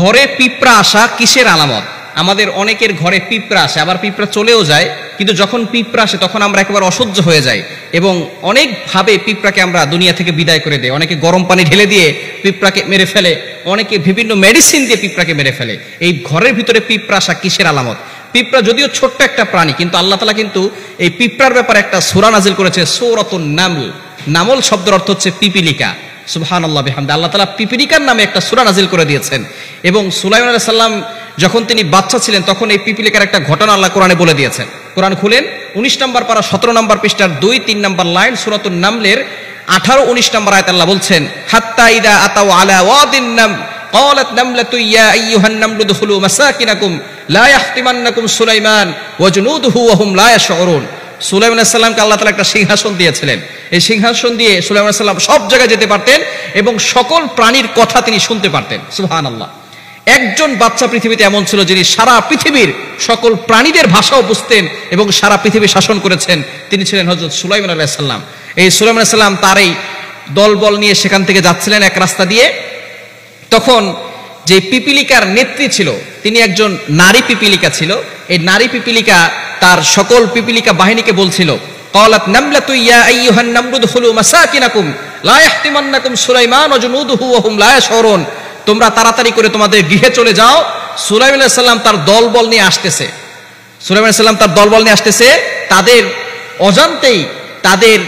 ঘরে পিঁপড়া আসা কিসের আলামত? আমাদের অনেকের ঘরে পিঁপড়া আসে, আবার পিঁপড়া চলেও যায়, কিন্তু যখন পিঁপড়া আসে তখন আমরা একেবারে অসহ্য হয়ে যাই এবং অনেকভাবে পিঁপড়াকে আমরা দুনিয়া থেকে বিদায় করে দেই। অনেকে গরম পানি ঢেলে দিয়ে পিঁপড়াকে মেরে ফেলে, অনেকে বিভিন্ন মেডিসিন দিয়ে পিঁপড়াকে মেরে ফেলে। এই ঘরের ভিতরে পিঁপড়া আসা কিসের আলামত? পিঁপড়া যদিও ছোট্ট একটা প্রাণী, কিন্তু আল্লাহ তাআলা কিন্তু এই পিঁপড়ার ব্যাপারে একটা সূরা নাজিল করেছে, সূরাতুন নামল। নামল শব্দের অর্থ হচ্ছে পিপিলিকা। সুবহানাল্লাহ বিহামদি। আল্লাহ তাআলা পিপিলিকার নামে একটা সূরা নাজিল করে দিয়েছেন। এবং সুলাইমান আলাইহিস সালাম যখন তিনি বাচ্চা ছিলেন তখন এই পিপিলিকার একটা ঘটনা আল্লাহ কোরআনে বলে দিয়েছেন। কোরআন খুলেন 19 নম্বর পারা 17 নম্বর পৃষ্ঠার 2-3 নম্বর লাইন, সূরাতুন নামলের 18-19 নম্বর আয়াতে আল্লাহ বলছেন, হাত্তা ইদা আতাউ আলা ওয়াদিন নাম ক্বালাত নামলাতু ইয়া আইয়ুহান নামলু দুখুলু মাসাকিনাকুম লা ইয়াহতিমান্নাকুম সুলাইমান ওয়া জুনুদুহু ওয়া হুম লা ইয়াশউরুন। সুলাইমান আলাইহিস সালামকে আল্লাহ তাআলা একটা সিংহাসন দিয়েছিলেন। এই সিংহাসন দিয়ে সুলাইমান আলাইহিস সালাম সব জায়গায় যেতে পারতেন এবং সকল প্রাণীর কথা তিনি শুনতে পারতেন। সুবহানাল্লাহ। একজন বাচ্চা পৃথিবীতে এমন ছিল যিনি সারা পৃথিবীর সকল প্রাণীদের ভাষাও বুঝতেন এবং সারা পৃথিবী শাসন করেছেন। তিনি ছিলেন হযরত সুলাইমান আলাইহিস সালাম। এই সুলাইমান আলাইহিস সালাম তার এই দলবল নিয়ে সেখান থেকে যাচ্ছিলেন এক রাস্তা দিয়ে। তখন যে পিপিলিকার নেত্রী ছিল তিনি একজন নারী পিপিলিকা ছিল। এই নারী পিপিলিকা তার সকল পিপিলিকা বাহিনীকে বলছিল, ক্বালাত নামলাতু ইয়া আইয়ুহান নামলু দুখুলু মাসাকিনাকুম লা ইয়াহতিমান্নাকুম সুলাইমান ওয়া জুনুদুহু ওয়া হুম লা ইয়াশউরুন। তোমরা তাড়াতাড়ি করে তোমাদের গৃহে চলে যাও, সুলাইমান আলাইহিস সালাম তার দলবল নিয়ে আসতেছে। সুলাইমান আলাইহিস সালাম তার দলবল নিয়ে আসতেছে। তাদের অজান্তেই, তাদের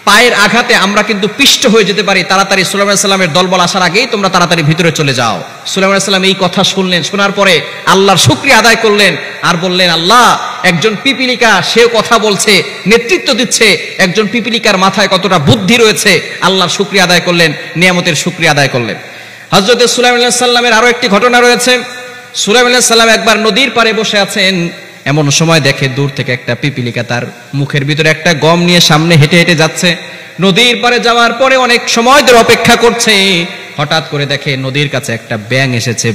পায়ের আঘাতে আমরা কিন্তু পিষ্ট হয়ে যেতে পারি। তাড়াতাড়ি সুলাইমান আলাইহিস সালামের দলবল আসার আগেই তোমরা তাড়াতাড়ি ভিতরে চলে যাও। সুলাইমান আলাইহিস সালাম এই কথা শুনলেন, শোনার পরে আল্লাহর শুকরিয়া আদায় করলেন আর বললেন, আল্লাহ, একজন পিপিলিকা সেও কথা বলছে, নেতৃত্ব দিচ্ছে, একজন পিপিলিকার মাথায় কতটা বুদ্ধি রয়েছে। আল্লাহর শুকরিয়া আদায় করলেন, নিয়ামতের শুকরিয়া আদায় করলেন। হযরত সুলাইমান আলাইহিস সালামের আরো একটি ঘটনা রয়েছে। সুলাইমান আলাইহিস সালাম একবার নদীর পাড়ে বসে আছেন, এমন সময় দেখে দূর থেকে একটা পিপিলিকা তার মুখের ভিতরে একটা গম নিয়ে সামনে হেঁটে হেঁটে যাচ্ছে। নদীর পাড়ে যাওয়ার পরে অনেক সময় ধরে অপেক্ষা করছে। হঠাৎ করে দেখে নদীর কাছে একটা ব্যাঙ এসেছে।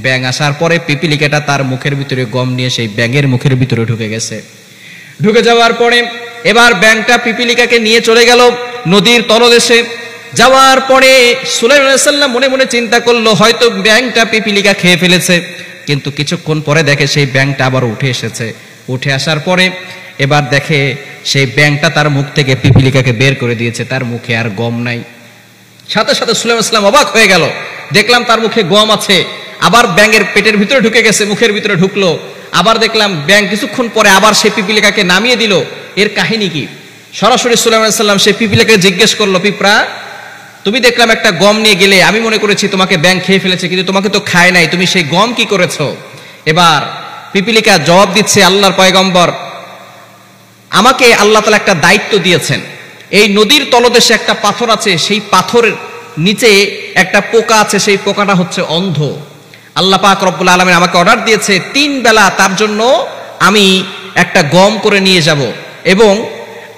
ব্যাঙ আসার পরে পিপিলিকাটা তার মুখের ভিতরে গম নিয়ে সেই ব্যাঙের মুখের ভিতরে ঢুকে গেছে। ঢুকে যাওয়ার পরে এবার ব্যাঙটা পিপিলিকাকে নিয়ে চলে গেল নদীর তলদেশে। যাওয়ার পরে সুলাইমান আলাইহিস সালাম মনে মনে চিন্তা করলো, হয়তো ব্যাঙটা পিপিলিকা খেয়ে ফেলেছে। কিন্তু কিছুক্ষণ পরে দেখে সেই ব্যাঙটা আবার উঠে এসেছে। উঠে আসার পরে এবার দেখে সেই ব্যাঙটা তার মুখ থেকে পিপিলিকাকে বের করে দিয়েছে, তার মুখে আর গম নাই। সাথে সাথে সুলাইমান আলাইহিস সালাম অবাক হয়ে গেল, দেখলাম তার মুখে গম আছে। আবার ব্যাঙের পেটের ভিতরে ঢুকে গেছে, মুখের ভিতরে ঢুকলো। আবার দেখলাম ব্যাঙ কিছুক্ষণ পরে আবার সেই পিপিলিকাকে নামিয়ে দিল। এর কাহিনী কি? সরাসরি সুলাইমান আলাইহিস সালাম সেই পিপিলিকাকে জিজ্ঞেস করলো, পিঁপড়া, তুমি দেখলাম একটা গম নিয়ে গেলে, আমি মনে করেছি তোমাকে ব্যাঙ খেয়ে ফেলেছে, কিন্তু তোমাকে তো খায় নাই, তুমি সেই গম কি করেছো? এবার পিপিলিকা জবাব দিচ্ছে, আল্লাহর পয়গম্বর, আমাকে আল্লাহ তাআলা একটা দায়িত্ব দিয়েছেন। এই নদীর তলদেশে একটা পাথর আছে, সেই পাথরের নিচে একটা পোকা আছে, সেই পোকাটা হচ্ছে অন্ধ। আল্লাহ পাক রব্বুল আলামিন আমাকে অর্ডার দিয়েছে 3 বেলা তার জন্য আমি একটা গম করে নিয়ে যাব, এবং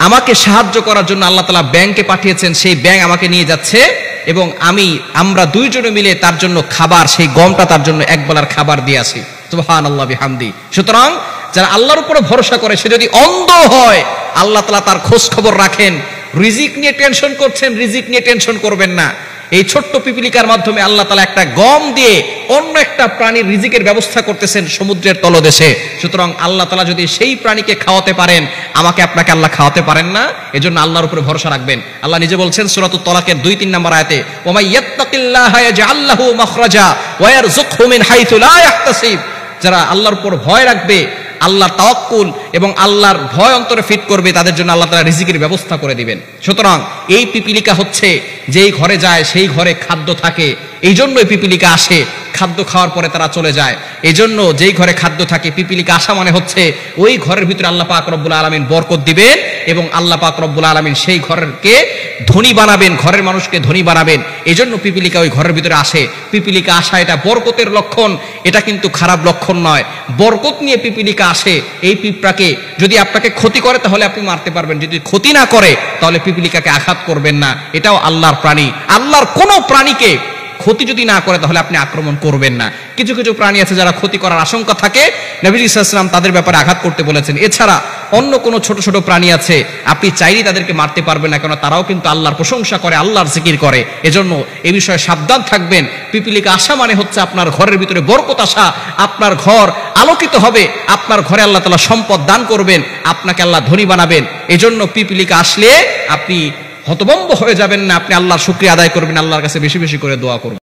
আমাকে সাহায্য করার জন্য আল্লাহ তাআলা ব্যাঙকে পাঠিয়েছেন। সেই ব্যাঙ আমাকে নিয়ে যাচ্ছে এবং আমরা দুইজনে মিলে তার জন্য খাবার, সেই গমটা তার জন্য এক বেলার খাবার দিয়ে আসি। সুবহানাল্লাহ বিহামদি। সুতরাং যারা আল্লাহর উপরে ভরসা করে, সে যদি অন্ধ হয়, আল্লাহ তাআলা তার খোঁজ খবর রাখেন। রিজিক নিয়ে টেনশন করছেন, রিজিক নিয়ে টেনশন করবেন না। এই ছোট্ট পিপিলিকার মাধ্যমে আল্লাহ তাআলা একটা গম দিয়ে অন্য একটা প্রাণীর রিজিকের ব্যবস্থা করতেছেন সমুদ্রের তলদেশে। সুতরাং আল্লাহ তাআলা যদি সেই প্রাণীকে খাওয়াতে পারেন, আমাকে আপনাকে আল্লাহ খাওয়াতে পারেন না? এজন্য আল্লাহর উপরে ভরসা রাখবেন। আল্লাহ নিজে বলছেন সূরাতুত তালাকের 2-3 নম্বর আয়াতে, ওয়া মান ইয়াত্তাকিল্লাহা ইয়াজআল লাহু মাখরাজা ওয়া ইয়ারযুকহু মিন হাইথু লা ইয়াহতাসিব। যারা আল্লাহর উপর ভয় রাখবে, আল্লাহর তাওয়াক্কুল এবং আল্লাহর ভয় অন্তরে ফিট করবে, তাদের জন্য আল্লাহ তাআলা রিজিকের ব্যবস্থা করে দিবেন। সুতরাং এই পিপিলিকা হচ্ছে, যেই ঘরে যায় সেই ঘরে খাদ্য থাকে। এই জন্যই পিপিলিকা আসে, খাদ্য খাওয়ার পরে তারা চলে যায়। এই জন্য যেই ঘরে খাদ্য থাকে, পিপিলিকা আসা মানে হচ্ছে ওই ঘরের ভিতরে আল্লাহ পাক রব্বুল আলামিন বরকত দিবেন এবং আল্লাহ পাক রব্বুল আলামিন সেই ঘরকে ধনী বানাবেন, ঘরের মানুষকে ধনী বানাবেন। এই জন্য পিপিলিকা ওই ঘরের ভিতরে আসে। পিপিলিকা আসা এটা বরকতের লক্ষণ, এটা কিন্তু খারাপ লক্ষণ নয়। বরকত নিয়ে পিপিলিকা আসে। এই পিঁপড়াকে যদি আপনাকে ক্ষতি করে তাহলে আপনি মারতে পারবেন, যদি ক্ষতি না করে তাহলে পিপিলিকাকে আঘাত করবেন না। এটাও আল্লাহর প্রাণী। আল্লাহর কোনো প্রাণীকে ক্ষতি যদি না করে তাহলে আপনি আক্রমণ করবেন না। কিছু কিছু প্রাণী আছে যারা ক্ষতি করার আশঙ্কা থাকে, নবী সাল্লাল্লাহু আলাইহি ওয়াসাল্লাম তাদের ব্যাপারে আঘাত করতে বলেছেন। এছাড়া অন্য কোনো ছোট ছোট প্রাণী আছে, আপনি চাইলেই তাদেরকে মারতে পারবেন না, কেন তারাও কিন্তু আল্লাহর প্রশংসা করে, আল্লাহর জিকির করে। এজন্য এ বিষয়ে সাবধান থাকবেন। পিপিলিকা আসা মানে হচ্ছে আপনার ঘরের ভিতরে বরকত আসা, আপনার ঘর আলোকিত হবে, আপনার ঘরে আল্লাহ তাআলা সম্পদ দান করবেন, আপনাকে আল্লাহ ধনী বানাবেন। এজন্য পিপিলিকা আসলে আপনি হতভম্ব হয়ে যাবেন না, আপনি আল্লাহর শুকরিয়া আদায় করবেন, আল্লাহর কাছে বেশি বেশি করে দোয়া করবেন।